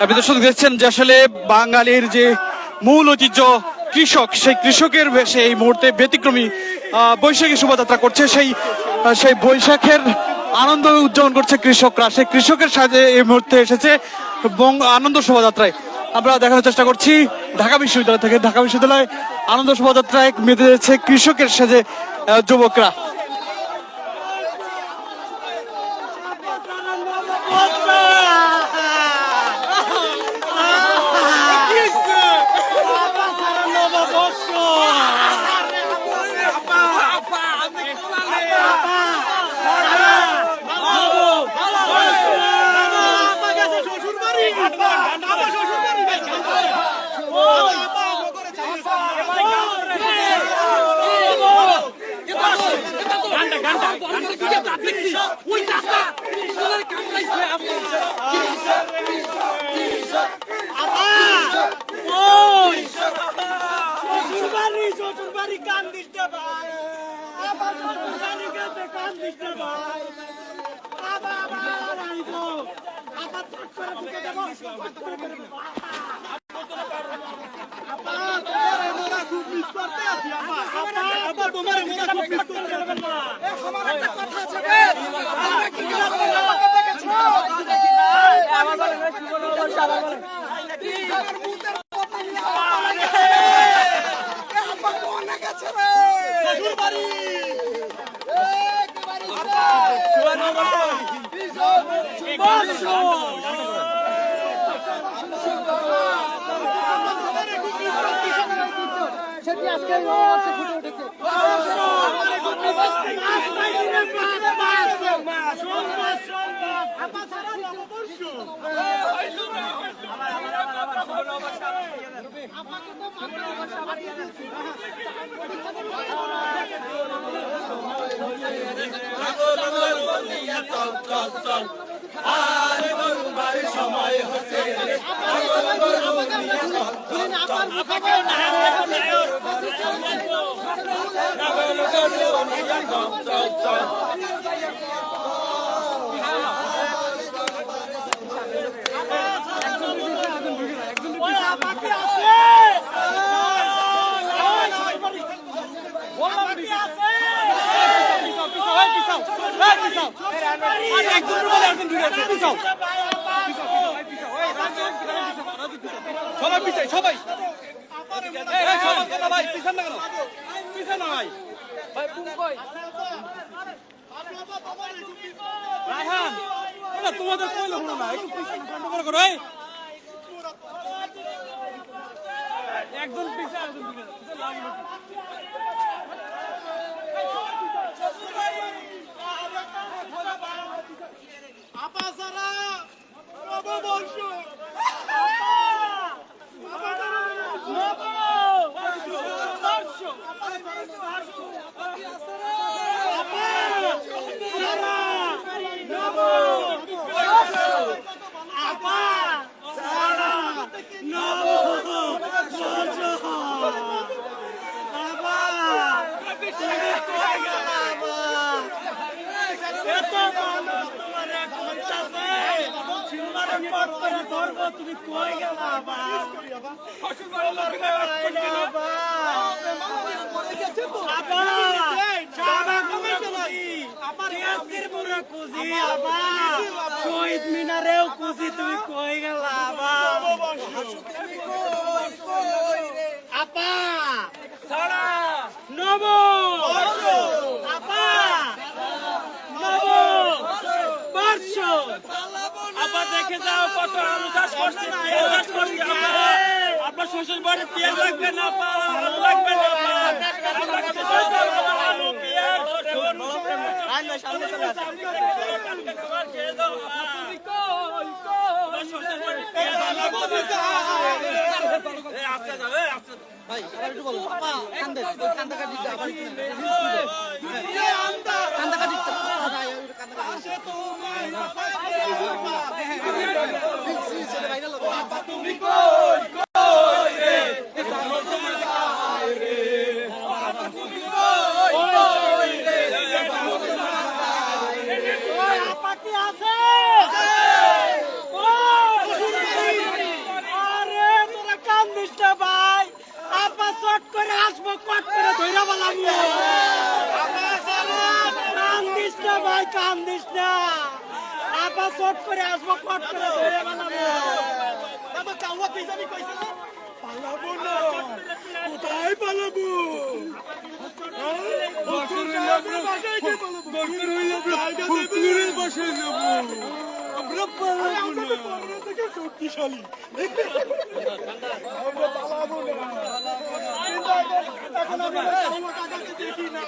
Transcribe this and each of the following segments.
আপনি দর্শক দেখছেন যে আসলে বাঙালির যে মূল ঐতিহ্য কৃষক, সেই কৃষকের বেশে এই মুহূর্তে ব্যতিক্রমী বৈশাখী শোভাযাত্রা করছে। সেই বৈশাখের আনন্দ উদযাপন করছে কৃষকরা। সেই কৃষকের সাথে এই মুহূর্তে এসেছে আনন্দ শোভাযাত্রায়। আমরা দেখানোর চেষ্টা করছি ঢাকা বিশ্ববিদ্যালয় থেকে। ঢাকা বিশ্ববিদ্যালয় আনন্দ শোভাযাত্রায় মেতে যাচ্ছে কৃষকের সাথে যুবকরা। শহীদ মিনারেও খুঁজি, তুমি কই গেলা আপা? নব আপা, নব বর্ষ আপা, দেখে যাও কত আলু চাষ করছে, আপনার শ্বশুর বাড়ি পেঁয়াজ লাগবে না, আপা আলু লাগবে না, আলু পেঁয়াজ ভাই একটু বলো আপা, কান্দা কাটি আবার কান্দা কাটি তুমি কই কই রে আপা কি আছে? পট করে আসবো, পট করে ধরে বানাবো। বাবা চাওয়া কি জানি কইছে না? পালাবো না। কোথায় পালাবো? পুকুরের বাসায় যাবো। আমরা পালাবো না। থেকে শক্তিশালী। আমরা পালাবো না। এখন আমরা চাওয়া কাকাকে দেখি না।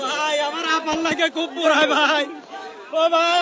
ভাই আমার আপার লাগে খুব পুরাই ভাই। ও ভাই